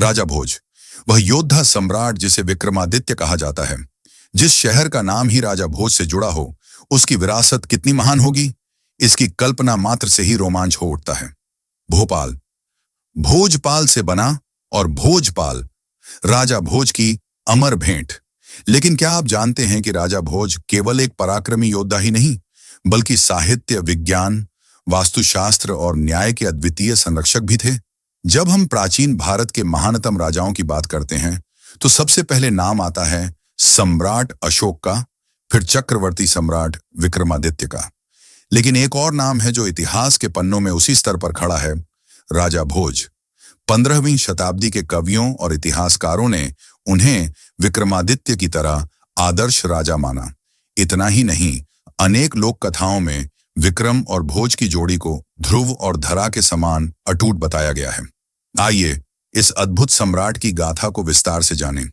राजा भोज, वह योद्धा सम्राट जिसे विक्रमादित्य कहा जाता है। जिस शहर का नाम ही राजा भोज से जुड़ा हो, उसकी विरासत कितनी महान होगी, इसकी कल्पना मात्र से ही रोमांच हो उठता है। भोपाल भोजपाल से बना और भोजपाल राजा भोज की अमर भेंट। लेकिन क्या आप जानते हैं कि राजा भोज केवल एक पराक्रमी योद्धा ही नहीं, बल्कि साहित्य, विज्ञान, वास्तुशास्त्र और न्याय के अद्वितीय संरक्षक भी थे। जब हम प्राचीन भारत के महानतम राजाओं की बात करते हैं, तो सबसे पहले नाम आता है सम्राट अशोक का, फिर चक्रवर्ती सम्राट विक्रमादित्य का। लेकिन एक और नाम है जो इतिहास के पन्नों में उसी स्तर पर खड़ा है, राजा भोज। 15वीं शताब्दी के कवियों और इतिहासकारों ने उन्हें विक्रमादित्य की तरह आदर्श राजा माना। इतना ही नहीं, अनेक लोक कथाओं में विक्रम और भोज की जोड़ी को ध्रुव और धरा के समान अटूट बताया गया है। आइए इस अद्भुत सम्राट की गाथा को विस्तार से जानें,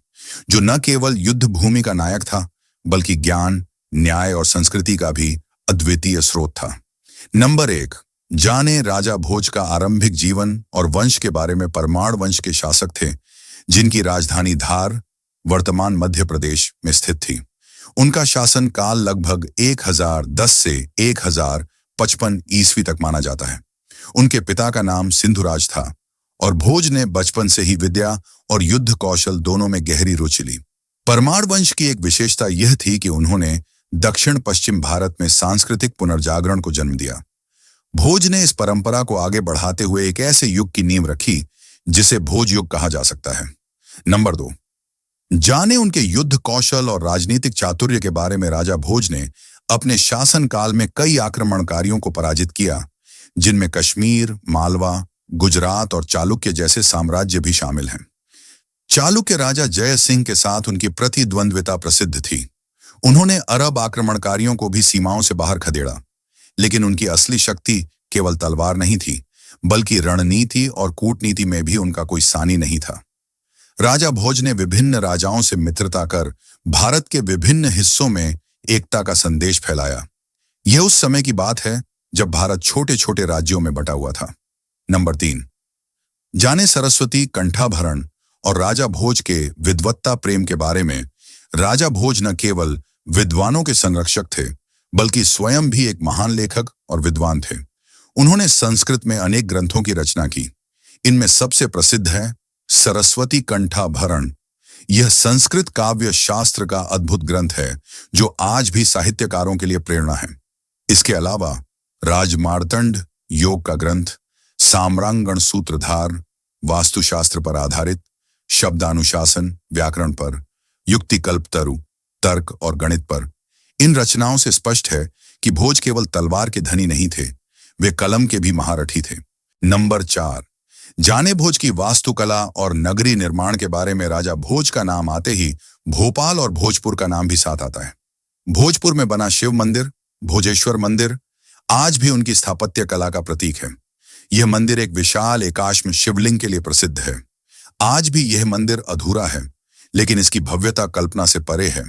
जो न केवल युद्ध भूमि का नायक था, बल्कि ज्ञान, न्याय और संस्कृति का भी अद्वितीय स्रोत था। नंबर 1, जाने राजा भोज का आरंभिक जीवन और वंश के बारे में। परमार वंश के शासक थे, जिनकी राजधानी धार, वर्तमान मध्य प्रदेश में स्थित थी। उनका शासन काल लगभग 1010 से 1055 ईस्वी तक माना जाता है। उनके पिता का नाम सिंधुराज था और भोज ने बचपन से ही विद्या और युद्ध कौशल दोनों में गहरी रुचि ली। परमार वंश की एक विशेषता यह थी कि उन्होंने दक्षिण पश्चिम भारत में सांस्कृतिक पुनर्जागरण को जन्म दिया। भोज ने इस परंपरा को आगे बढ़ाते हुए एक ऐसे युग की नींव रखी जिसे भोज युग कहा जा सकता है। नंबर 2, जाने उनके युद्ध कौशल और राजनीतिक चातुर्य के बारे में। राजा भोज ने अपने शासन काल में कई आक्रमणकारियों को पराजित किया, जिनमें कश्मीर, मालवा, गुजरात और चालुक्य जैसे साम्राज्य भी शामिल हैं। चालुक्य राजा जय सिंह के साथ उनकी प्रतिद्वंद्विता प्रसिद्ध थी। उन्होंने अरब आक्रमणकारियों को भी सीमाओं से बाहर खदेड़ा, लेकिन उनकी असली शक्ति केवल तलवार नहीं थी, बल्कि रणनीति और कूटनीति में भी उनका कोई सानी नहीं था। राजा भोज ने विभिन्न राजाओं से मित्रता कर भारत के विभिन्न हिस्सों में एकता का संदेश फैलाया। यह उस समय की बात है जब भारत छोटे छोटे राज्यों में बटा हुआ था। नंबर 3, जाने सरस्वती कंठाभरण और राजा भोज के विद्वत्ता प्रेम के बारे में। राजा भोज न केवल विद्वानों के संरक्षक थे, बल्कि स्वयं भी एक महान लेखक और विद्वान थे। उन्होंने संस्कृत में अनेक ग्रंथों की रचना की। इनमें सबसे प्रसिद्ध है सरस्वती कंठाभरण। यह संस्कृत काव्य शास्त्र का अद्भुत ग्रंथ है, जो आज भी साहित्यकारों के लिए प्रेरणा है। इसके अलावा राजमार्तंड योग का ग्रंथ, साम्रांगण सूत्रधार वास्तुशास्त्र पर आधारित, शब्दानुशासन, व्याकरण पर, युक्तिकल्पतरु, तर्क और गणित पर। इन रचनाओं से स्पष्ट है कि भोज केवल तलवार के धनी नहीं थे, वे कलम के भी महारथी थे। नंबर 4, जाने भोज की वास्तुकला और नगरी निर्माण के बारे में। राजा भोज का नाम आते ही भोपाल और भोजपुर का नाम भी साथ आता है। भोजपुर में बना शिव मंदिर, भोजेश्वर मंदिर, आज भी उनकी स्थापत्य कला का प्रतीक है। यह मंदिर एक विशाल एकाश्म शिवलिंग के लिए प्रसिद्ध है। आज भी यह मंदिर अधूरा है, लेकिन इसकी भव्यता कल्पना से परे है।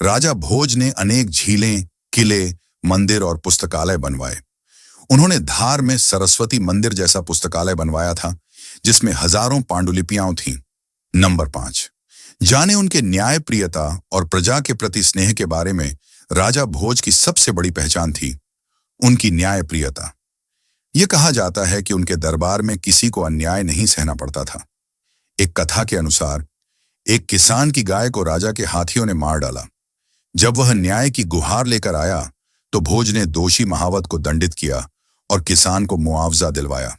राजा भोज ने अनेक झीलें, किले, मंदिर और पुस्तकालय बनवाए। उन्होंने धार में सरस्वती मंदिर जैसा पुस्तकालय बनवाया था, जिसमें हजारों पांडुलिपियां थीं। नंबर 5, जाने उनके न्यायप्रियता और प्रजा के प्रति स्नेह के बारे में। राजा भोज की सबसे बड़ी पहचान थी उनकी न्यायप्रियता। यह कहा जाता है कि उनके दरबार में किसी को अन्याय नहीं सहना पड़ता था। एक कथा के अनुसार एक किसान की गाय को राजा के हाथियों ने मार डाला। जब वह न्याय की गुहार लेकर आया, तो भोज ने दोषी महावत को दंडित किया और किसान को मुआवजा दिलवाया।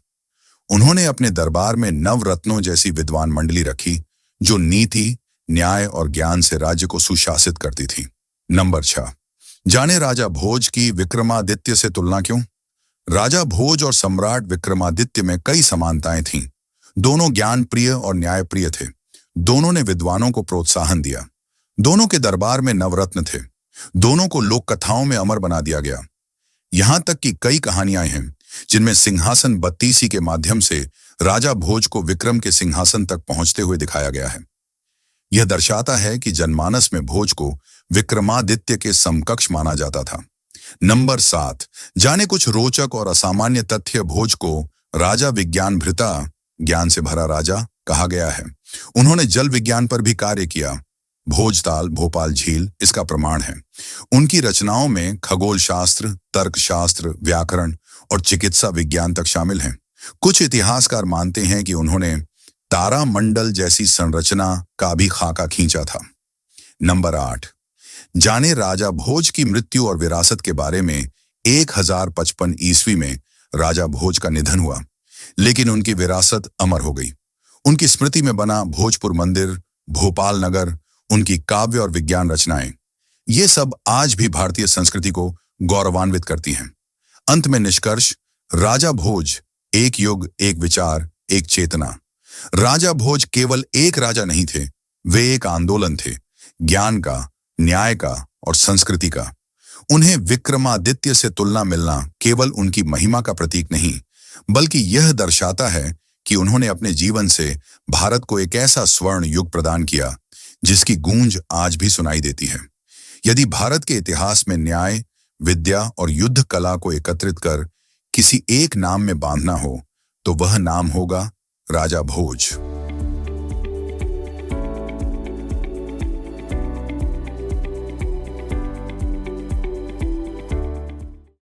उन्होंने अपने दरबार में नवरत्नों जैसी विद्वान मंडली रखी, जो नीति, न्याय और ज्ञान से राज्य को सुशासित करती थी। नंबर 6, जाने राजा भोज की विक्रमादित्य से तुलना क्यों। राजा भोज और सम्राट विक्रमादित्य में कई समानताएं थीं। दोनों ज्ञानप्रिय और न्यायप्रिय थे। दोनों ने विद्वानों को प्रोत्साहन दिया। दोनों के दरबार में नवरत्न थे। दोनों को लोक कथाओं में अमर बना दिया गया। यहां तक कि कई कहानियां हैं जिनमें सिंहासन बत्तीसी के माध्यम से राजा भोज को विक्रम के सिंहासन तक पहुंचते हुए दिखाया गया है। यह दर्शाता है कि जनमानस में भोज को विक्रमादित्य के समकक्ष माना जाता था। नंबर 7, जाने कुछ रोचक और असामान्य तथ्य। भोज को राजा विज्ञान भृता, ज्ञान से भरा राजा, कहा गया है। उन्होंने जल विज्ञान पर भी कार्य किया। भोजताल, भोपाल झील इसका प्रमाण है। उनकी रचनाओं में खगोल शास्त्र, तर्कशास्त्र, व्याकरण और चिकित्सा विज्ञान तक शामिल हैं। कुछ इतिहासकार मानते हैं कि उन्होंने तारामंडल जैसी संरचना का भी खाका खींचा था। नंबर 8, जाने राजा भोज की मृत्यु और विरासत के बारे में। 1055 ईस्वी में राजा भोज का निधन हुआ, लेकिन उनकी विरासत अमर हो गई। उनकी स्मृति में बना भोजपुर मंदिर, भोपाल नगर, उनकी काव्य और विज्ञान रचनाएं, ये सब आज भी भारतीय संस्कृति को गौरवान्वित करती हैं। अंत में निष्कर्ष, राजा भोज एक युग, एक विचार, एक चेतना। राजा भोज केवल एक राजा नहीं थे, वे एक आंदोलन थे, ज्ञान का, न्याय का और संस्कृति का। उन्हें विक्रमादित्य से तुलना मिलना केवल उनकी महिमा का प्रतीक नहीं, बल्कि यह दर्शाता है कि उन्होंने अपने जीवन से भारत को एक ऐसा स्वर्ण युग प्रदान किया जिसकी गूंज आज भी सुनाई देती है। यदि भारत के इतिहास में न्याय, विद्या और युद्ध कला को एकत्रित कर किसी एक नाम में बांधना हो, तो वह नाम होगा राजा भोज।